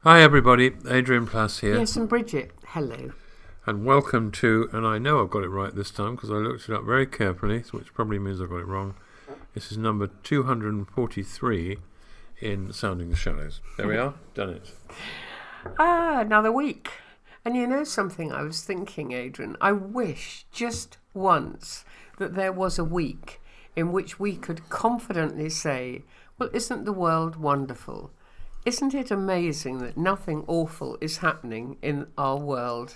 Hi everybody, Adrian Plass here. Yes, and Bridget, hello. And welcome to, and I know I've got it right this time because I looked it up very carefully, which probably means I've got it wrong. This is number 243 in Sounding the Shadows. There we are, done it. Another week. And you know something I was thinking, Adrian? I wish just once that there was a week in which we could confidently say, well, isn't the world wonderful? Isn't it amazing that nothing awful is happening in our world?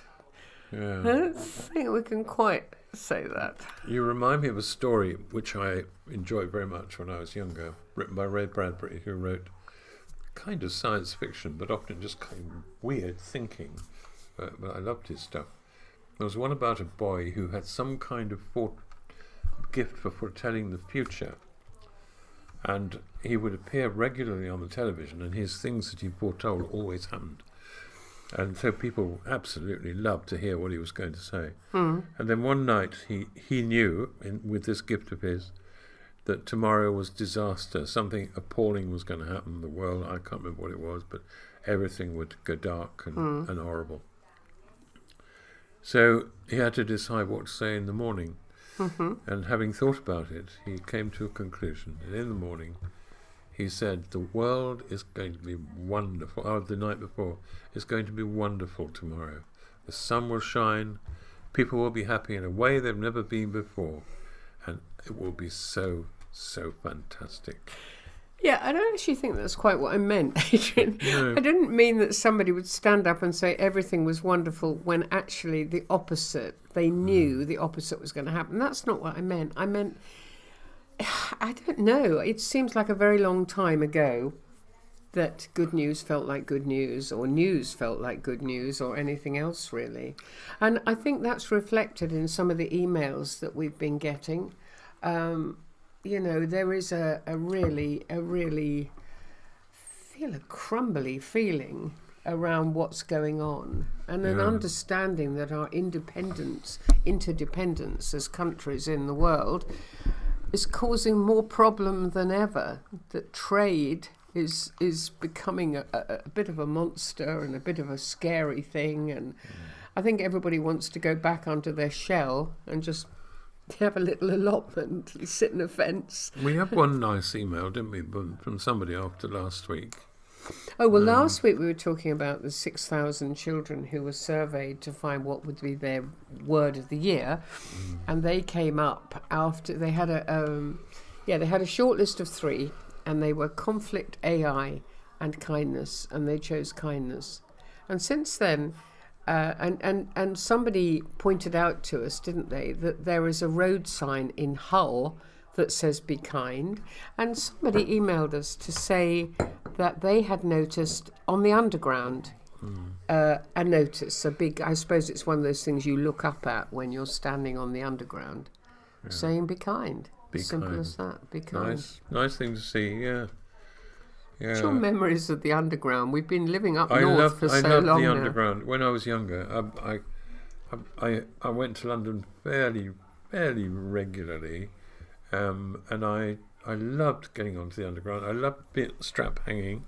Yeah. I don't think we can quite say that. You remind me of a story which I enjoyed very much when I was younger, written by Ray Bradbury, who wrote kind of science fiction, but often just kind of weird thinking. But I loved his stuff. There was one about a boy who had some kind of gift for foretelling the future. And he would appear regularly on the television, and his things that he foretold always happened. And so people absolutely loved to hear what he was going to say. And then one night he knew, with this gift of his, that tomorrow was disaster. Something appalling was going to happen in the world. I can't remember what it was, but everything would go dark and horrible. So he had to decide what to say in the morning. And having thought about it, he came to a conclusion. And in the morning, he said, the world is going to be wonderful. The night before, it's going to be wonderful tomorrow. The sun will shine. People will be happy in a way they've never been before. And it will be so, so fantastic. Yeah, I don't actually think that's quite what I meant, Adrian. No. I didn't mean that somebody would stand up and say everything was wonderful when actually the opposite, they knew the opposite was going to happen. That's not what I meant. I meant, I don't know, it seems like a very long time ago that good news felt like good news, or news felt like good news, or anything else really. And I think that's reflected in some of the emails that we've been getting. You know, there is a really feel a crumbly feeling around what's going on, and an understanding that our interdependence as countries in the world is causing more problem than ever. That trade is becoming a bit of a monster and a bit of a scary thing, and I think everybody wants to go back onto their shell and just have a little allotment and sit in a fence. We had one nice email, didn't we, from somebody after last week. Oh, well, last week we were talking about the 6,000 children who were surveyed to find what would be their word of the year. And they came up after they had they had a short list of 3, and they were conflict, AI and kindness, and they chose kindness. And since then, and somebody pointed out to us, didn't they, that there is a road sign in Hull that says be kind, and somebody emailed us to say that they had noticed on the underground a notice, a big, I suppose it's one of those things you look up at when you're standing on the underground, saying be kind. Be Simple kind. as that, be kind. Nice thing to see, yeah. What's your memories of the underground? We've been living up north for so long now. I loved the underground. When I was younger, I went to London fairly regularly, and I loved getting onto the underground. I loved strap hanging.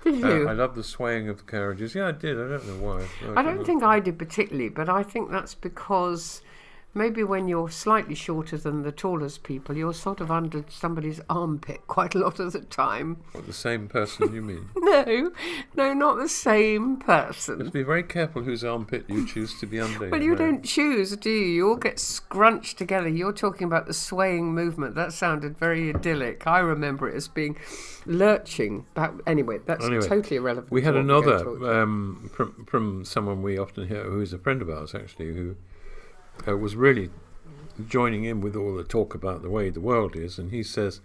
Did you? I loved the swaying of the carriages. Yeah, I did. I don't know why. I don't think I did particularly, but I think that's because maybe when you're slightly shorter than the tallest people, you're sort of under somebody's armpit quite a lot of the time. What, the same person you mean? No, not the same person. Let's be very careful whose armpit you choose to be under. Well, you don't choose, do you? You all get scrunched together. You're talking about the swaying movement. That sounded very idyllic. I remember it as being lurching. Anyway, that's totally irrelevant. We had another from someone we often hear, who is a friend of ours, actually, who was really joining in with all the talk about the way the world is, and he said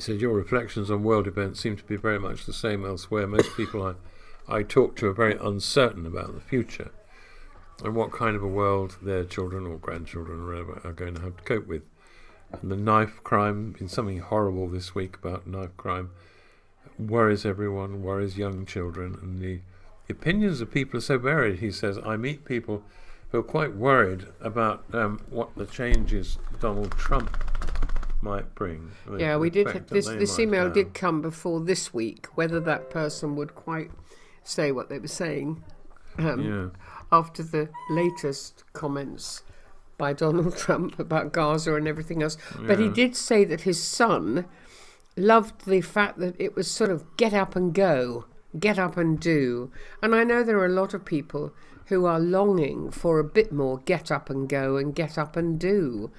your reflections on world events seem to be very much the same elsewhere. Most people I talk to are very uncertain about the future and what kind of a world their children or grandchildren or whatever are going to have to cope with. And the knife crime, been something horrible this week about knife crime, worries everyone, worries young children, and the opinions of people are so varied. He says, I meet people who are quite worried about what the changes Donald Trump might bring. Yeah, we did. This email did come before this week. Whether that person would quite say what they were saying after the latest comments by Donald Trump about Gaza and everything else. But he did say that his son loved the fact that it was sort of get up and go, get up and do. And I know there are a lot of people who are longing for a bit more get up and go and get up and do.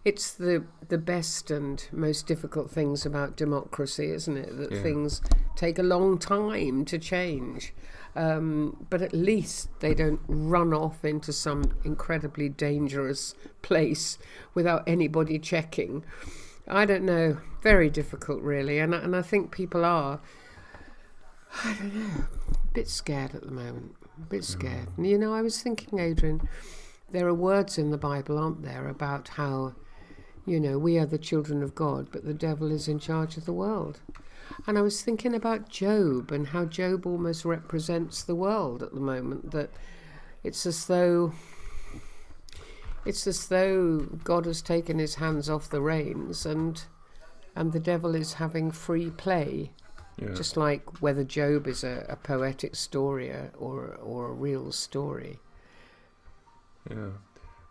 It's the best and most difficult things about democracy, isn't it? That things take a long time to change. But at least they don't run off into some incredibly dangerous place without anybody checking. I don't know. Very difficult, really. And I think people are, I don't know, a bit scared at the moment. A bit scared. And, you know, I was thinking, Adrian, there are words in the Bible, aren't there, about how, you know, we are the children of God, but the devil is in charge of the world. And I was thinking about Job and how Job almost represents the world at the moment, that it's as though God has taken his hands off the reins and the devil is having free play. Yeah. Just like whether Job is a poetic story or a real story.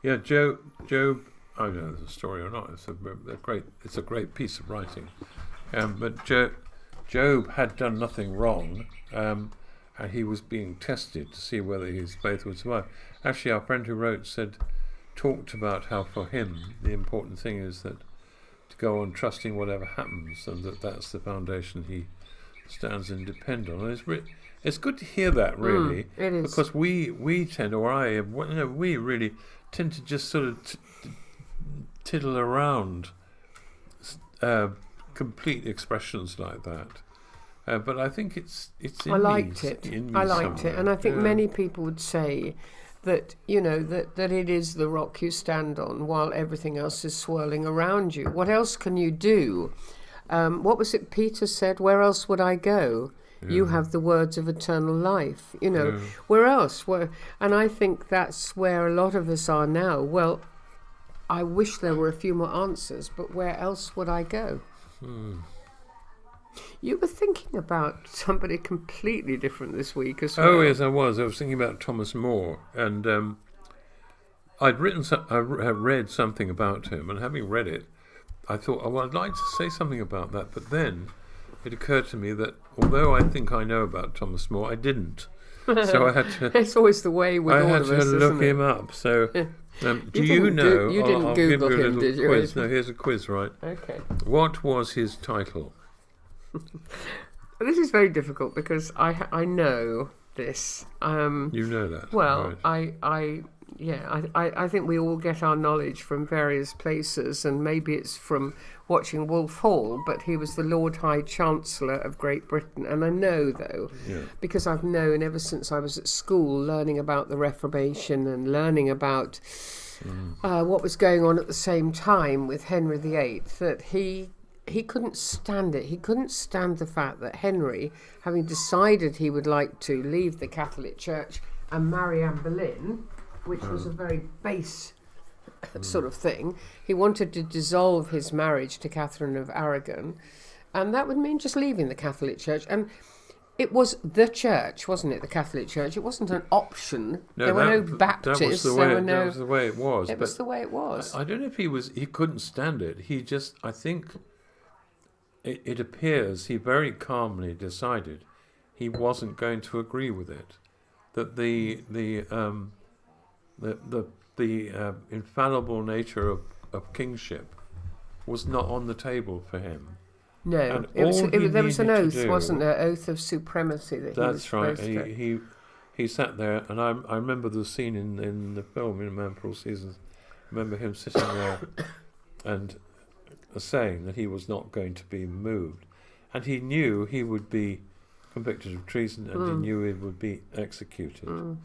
Yeah. Job. I don't know if it's a story or not. It's a great piece of writing. But Job had done nothing wrong, and he was being tested to see whether his faith would survive. Actually, our friend who talked about how for him the important thing is that to go on trusting whatever happens, and that's the foundation he stands and depend on. And it's good to hear that, really, it is. Because we really tend to just sort of tiddle around complete expressions like that. But I think it's in I liked me, it. in me I liked somewhere. it, and I think many people would say that, you know, that it is the rock you stand on while everything else is swirling around you. What else can you do? What was it Peter said? Where else would I go? You have the words of eternal life. You know, where else? And I think that's where a lot of us are now. Well, I wish there were a few more answers, but where else would I go? You were thinking about somebody completely different this week as well. Oh, yes, I was. I was thinking about Thomas More, and I read something about him, and having read it, I thought, I'd like to say something about that, but then it occurred to me that although I think I know about Thomas More, I didn't. So I had to... It's always the way with all of us, isn't it? I had to look him up. So do you know... You didn't I'll Google give you a him, little did you? quiz. No, here's a quiz, right? Okay. What was his title? This is very difficult because I know this. You know that? Well, right. I think we all get our knowledge from various places, and maybe it's from watching Wolf Hall, but he was the Lord High Chancellor of Great Britain. And I know, though, because I've known ever since I was at school, learning about the Reformation and learning about what was going on at the same time with Henry VIII, that he couldn't stand it. He couldn't stand the fact that Henry, having decided he would like to leave the Catholic Church and marry Anne Boleyn, which was a very base sort of thing, he wanted to dissolve his marriage to Catherine of Aragon, and that would mean just leaving the Catholic Church. And it was the church, wasn't it? The Catholic Church. It wasn't an option. No, there were no Baptists. That was the way it was. It was the way it was. I don't know if he couldn't stand it. He just, I think, it appears he very calmly decided he wasn't going to agree with it. That the infallible nature of kingship was not on the table for him. No, there was an oath, wasn't there? Oath of supremacy that he was supposed to. That's right. He sat there, and I remember the scene in the film in A Man for All Seasons. I remember him sitting there and saying that he was not going to be moved, and he knew he would be convicted of treason, and he knew he would be executed.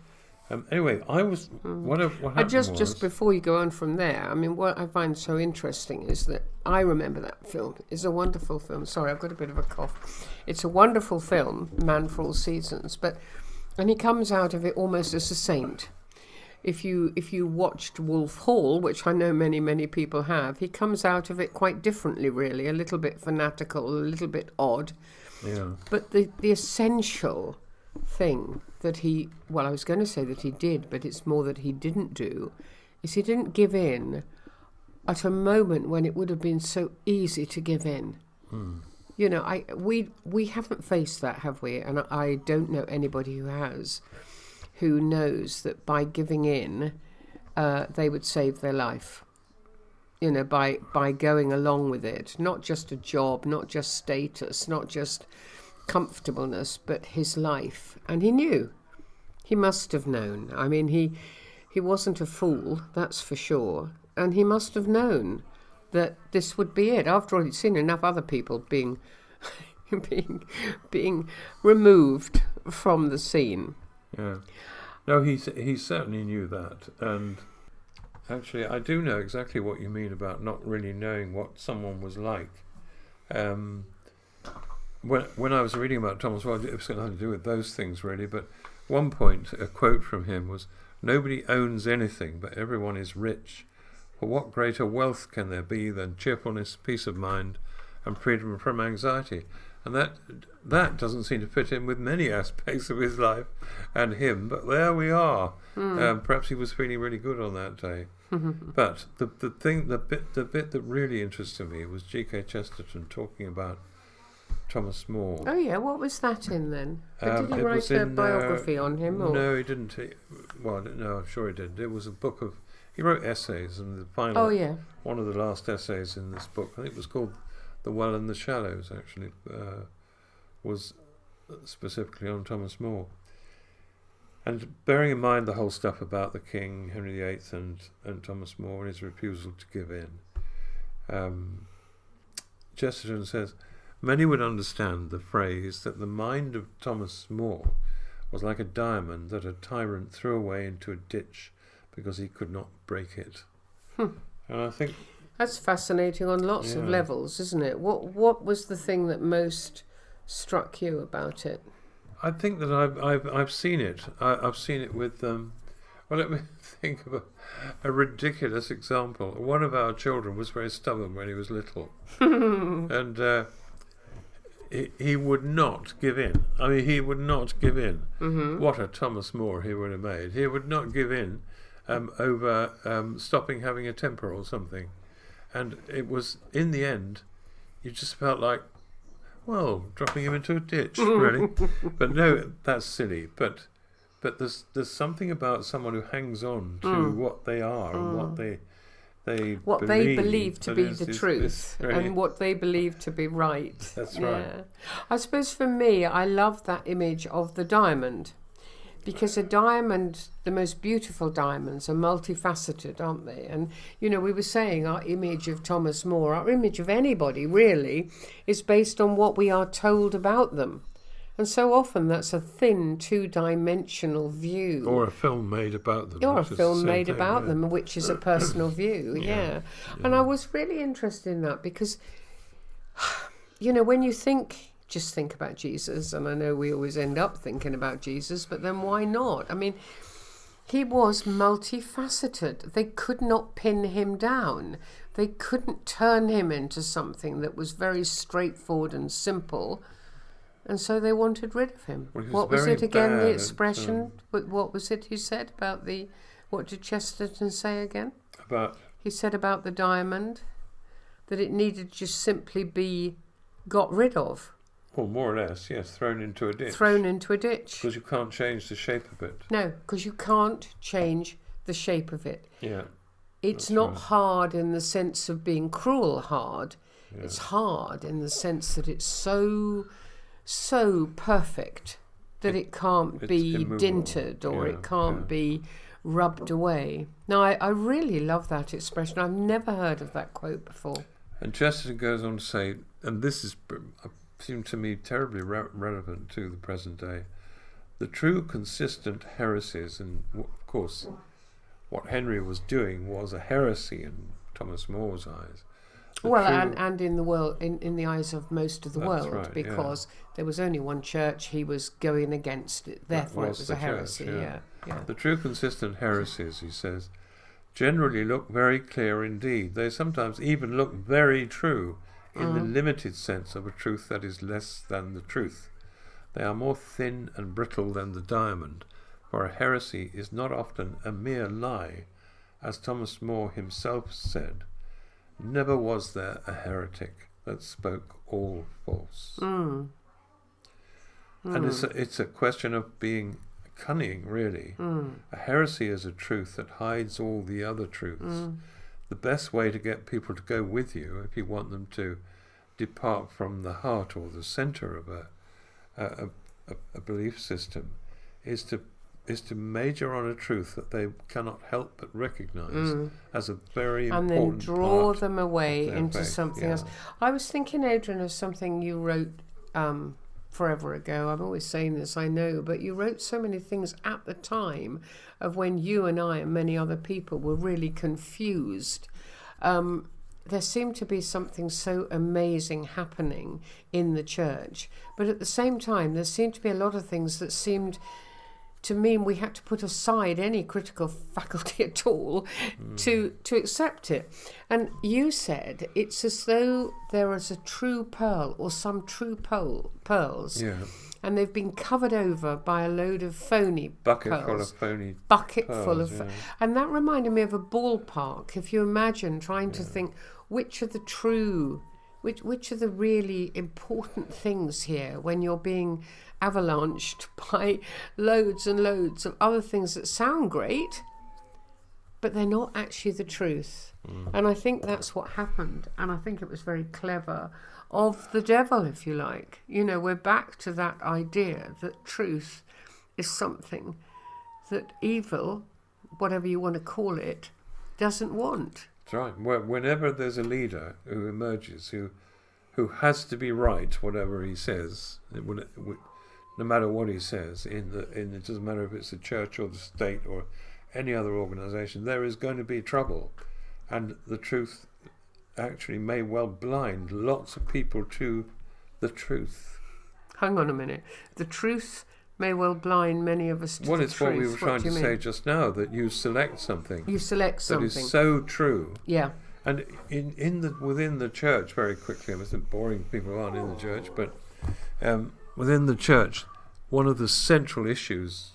Anyway, I was. What happened just before you go on from there, I mean, what I find so interesting is that I remember that film. It's a wonderful film. Sorry, I've got a bit of a cough. It's a wonderful film, Man for All Seasons, and he comes out of it almost as a saint. if you watched Wolf Hall, which I know many people have, he comes out of it quite differently, really, a little bit fanatical, a little bit odd. Yeah. But the essential thing that I was going to say that he did, but it's more that he didn't do, is he didn't give in at a moment when it would have been so easy to give in. You know, we haven't faced that, have we? And I don't know anybody who has, who knows that by giving in, they would save their life. You know, by going along with it, not just a job, not just status, not just comfortableness, but his life. And he knew. He must have known. I mean, he wasn't a fool, that's for sure. And he must have known that this would be it. After all, he'd seen enough other people being removed from the scene. Yeah. No, he certainly knew that. And actually, I do know exactly what you mean about not really knowing what someone was like. When I was reading about Thomas More, it was nothing to do with those things really, but one point, a quote from him was, "Nobody owns anything, but everyone is rich. For what greater wealth can there be than cheerfulness, peace of mind, and freedom from anxiety?" And that doesn't seem to fit in with many aspects of his life and him, but there we are. Perhaps he was feeling really good on that day. But the bit that really interested me was G.K. Chesterton talking about Thomas More. Oh yeah, what was that in then? Did he write a biography on him? Or? No, he didn't. Well, no, I'm sure he did. It was a book of. He wrote essays, and the final. Oh yeah. One of the last essays in this book, I think it was called "The Well and the Shallows." Actually, was specifically on Thomas More. And bearing in mind the whole stuff about the King, Henry VIII, and Thomas More and his refusal to give in, Chesterton says, many would understand the phrase that the mind of Thomas More was like a diamond that a tyrant threw away into a ditch because he could not break it. And I think that's fascinating on lots of levels, isn't it? What was the thing that most struck you about it? I think that I've seen it. I've seen it with well, let me think of a ridiculous example. One of our children was very stubborn when he was little, and he would not give in. I mean, he would not give in. What a Thomas More he would have made. He would not give in over stopping having a temper or something, and it was in the end, you just felt like, well, dropping him into a ditch, really. But no, that's silly. But there's something about someone who hangs on to what they are and what they believe to be the truth and what they believe to be right. That's right. Yeah. I suppose for me, I love that image of the diamond, because a diamond, the most beautiful diamonds, are multifaceted, aren't they? And, you know, we were saying our image of Thomas More, our image of anybody really, is based on what we are told about them. And so often that's a thin, two-dimensional view. Or a film made about them. Or a film made about them, which is a personal view, yeah. And I was really interested in that because, you know, when you just think about Jesus, and I know we always end up thinking about Jesus, but then why not? I mean, he was multifaceted. They could not pin him down. They couldn't turn him into something that was very straightforward and simple. And so they wanted rid of him. Well, what was it again, the expression? What was it he said about what did Chesterton say again? He said about the diamond, that it needed to just simply be got rid of. Well, more or less, yes, thrown into a ditch. Thrown into a ditch. Because you can't change the shape of it. No, because you can't change the shape of it. Yeah. It's not hard in the sense of being cruel hard. Yeah. It's hard in the sense that it's so perfect that it can't be immovable. Dinted or it can't be rubbed away. Now, I really love that expression. I've never heard of that quote before. And Chesterton goes on to say, and this seemed to me terribly relevant to the present day, the true consistent heresies, and of course what Henry was doing was a heresy in Thomas More's eyes, Well, true, and in the world, in the eyes of most of the That's world, right, because there was only one church, he was going against it. Therefore, it was the a heresy. church, Yeah. The true consistent heresies, he says, generally look very clear indeed. They sometimes even look very true in the limited sense of a truth that is less than the truth. They are more thin and brittle than the diamond, for a heresy is not often a mere lie. As Thomas More himself said, never was there a heretic that spoke all false. And it's a question of being cunning, really. A heresy is a truth that hides all the other truths. The best way to get people to go with you, if you want them to depart from the heart or the center of a belief system, is to major on a truth that they cannot help but recognize as a very important part. And then draw them away into faith, something else. I was thinking, Adrian, of something you wrote forever ago. I'm always saying this, I know, but you wrote so many things at the time of when you and I and many other people were really confused. There seemed to be something so amazing happening in the church, but at the same time there seemed to be a lot of things that seemed to mean we had to put aside any critical faculty at all to accept it. And you said it's as though there is a true pearl or some true pearls, and they've been covered over by a load of phony pearls. And that reminded me of a ballpark. If you imagine trying to think which are the true, which are the really important things here when you're being avalanched by loads and loads of other things that sound great, but they're not actually the truth. And I think that's what happened, and I think it was very clever of the devil, if you like. You know, we're back to that idea that truth is something that evil, whatever you want to call it, doesn't want. That's right. Whenever there's a leader who emerges who has to be right, whatever he says, no matter what he says, it doesn't matter if it's the church or the state or any other organisation, there is going to be trouble, and the truth actually may well blind lots of people to the truth. Hang on a minute. The truth may well blind many of us to the truth. Well, it's what we were trying to say just now, that you select something. That is so true. Yeah. And within the church, very quickly, I wasn't boring people aren't in the church, but within the church, one of the central issues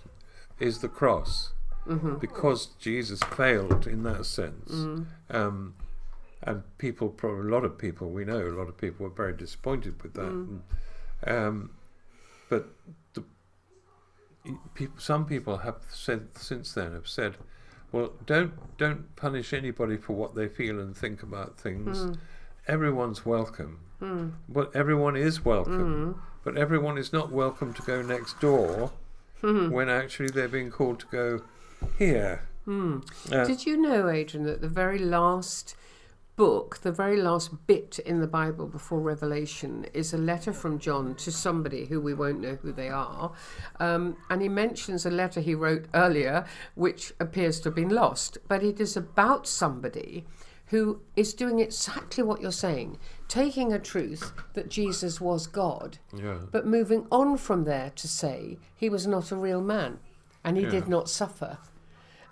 is the cross, because Jesus failed in that sense. And people, probably a lot of people were very disappointed with that. But some people have said since then, well, don't punish anybody for what they feel and think about things. Everyone's welcome. Well, everyone is welcome, but everyone is not welcome to go next door when actually they're being called to go here. Did you know, Adrian, that the very last book, the very last bit in the Bible before Revelation, is a letter from John to somebody who we won't know who they are, and he mentions a letter he wrote earlier which appears to have been lost, but it is about somebody who is doing exactly what you're saying, taking a truth that Jesus was God, but moving on from there to say he was not a real man and he did not suffer.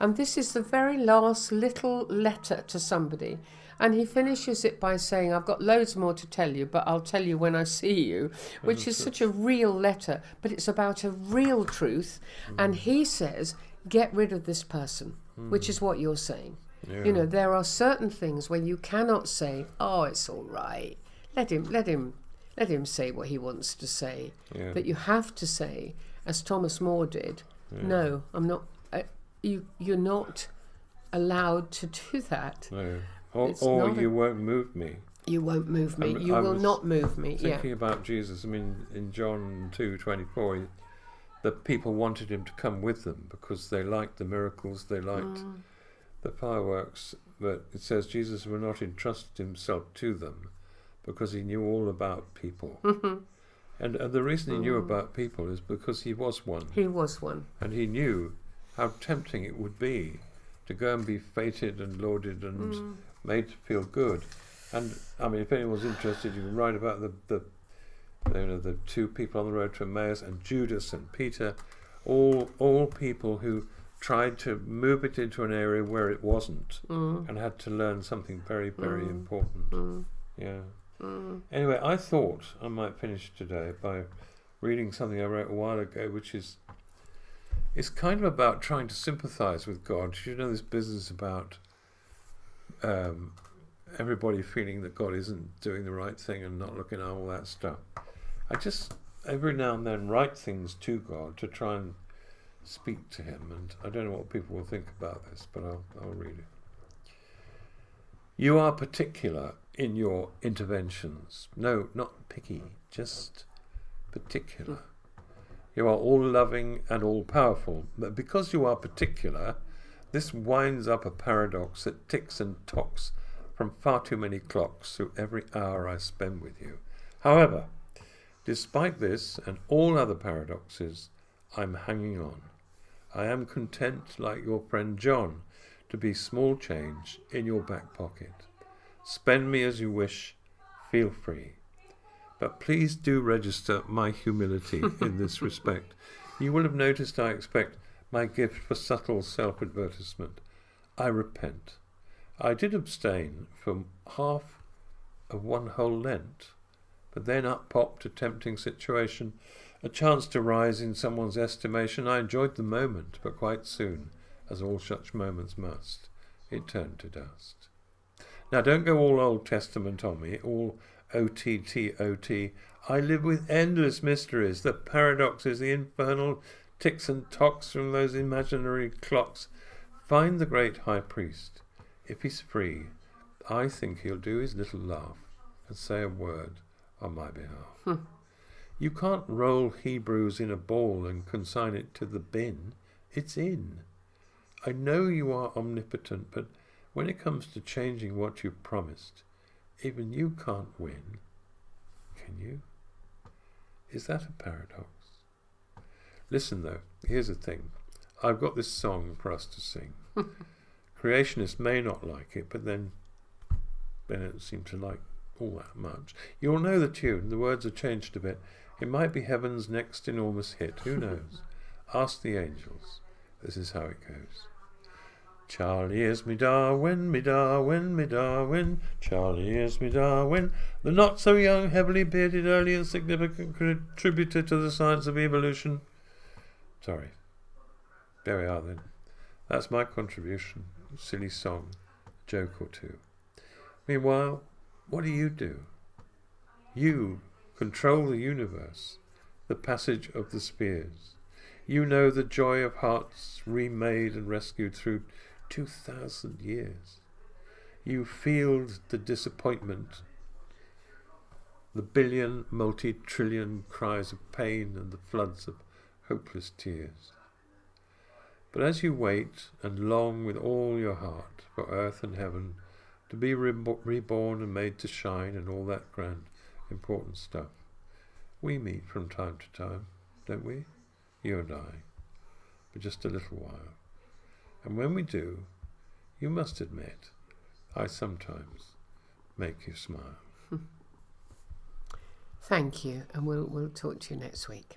And this is the very last little letter to somebody. And he finishes it by saying, I've got loads more to tell you, but I'll tell you when I see you, which is such a real letter, but it's about a real truth. And he says, get rid of this person, which is what you're saying. You know, there are certain things where you cannot say, oh, it's all right. Let him say what he wants to say. That you have to say, as Thomas More did, no, I'm not, you're not allowed to do that. No. Or you won't move me. You won't move me. You will not move me. Thinking about Jesus, I mean, in John 2:24, the people wanted him to come with them because they liked the miracles, they liked the fireworks. But it says Jesus would not entrust himself to them because he knew all about people. And the reason he knew about people is because he was one. He was one. And he knew how tempting it would be to go and be feted and lauded and made to feel good. And I mean, if anyone's interested, you can write about the two people on the road to Emmaus, and Judas and Peter, all people who tried to move it into an area where it wasn't, and had to learn something very, very important. Yeah. Anyway, I thought I might finish today by reading something I wrote a while ago, which is, it's kind of about trying to sympathise with God. You know, this business about everybody feeling that God isn't doing the right thing and not looking at all that stuff. I just every now and then write things to God to try and speak to him, and I don't know what people will think about this, but I'll read it. You are particular in your interventions. No, not picky, just particular. You are all loving and all powerful, but because you are particular, this winds up a paradox that ticks and tocks from far too many clocks through every hour I spend with you. However, despite this and all other paradoxes, I'm hanging on. I am content, like your friend John, to be small change in your back pocket. Spend me as you wish, feel free. But please do register my humility in this respect. You will have noticed I expect my gift for subtle self-advertisement. I repent. I did abstain from half of one whole Lent, but then up popped a tempting situation, a chance to rise in someone's estimation. I enjoyed the moment, but quite soon, as all such moments must, it turned to dust. Now don't go all Old Testament on me, all OTT. I live with endless mysteries, the paradoxes, the infernal ticks and tocks from those imaginary clocks. Find the great high priest. If he's free, I think he'll do his little laugh and say a word on my behalf. You can't roll Hebrews in a ball and consign it to the bin. It's in. I know you are omnipotent, but when it comes to changing what you've promised, even you can't win. Can you? Is that a paradox? Listen though, here's the thing. I've got this song for us to sing. Creationists may not like it, but then they don't seem to like all that much. You'll know the tune. The words are changed a bit. It might be heaven's next enormous hit. Who knows? Ask the angels. This is how it goes. Charlie is me Darwin, me Darwin, me Darwin. Charlie is me Darwin. The not so young, heavily bearded, early and significant contributor to the science of evolution. Sorry. There we are then. That's my contribution. Silly song. Joke or two. Meanwhile, what do? You control the universe, the passage of the spheres. You know the joy of hearts remade and rescued through 2,000 years. You field the disappointment, the billion, multi-trillion cries of pain and the floods of hopeless tears. But as you wait and long with all your heart for earth and heaven to be reborn and made to shine and all that grand, important stuff, we meet from time to time, don't we? You and I, for just a little while. And when we do, you must admit, I sometimes make you smile. Thank you, and we'll talk to you next week.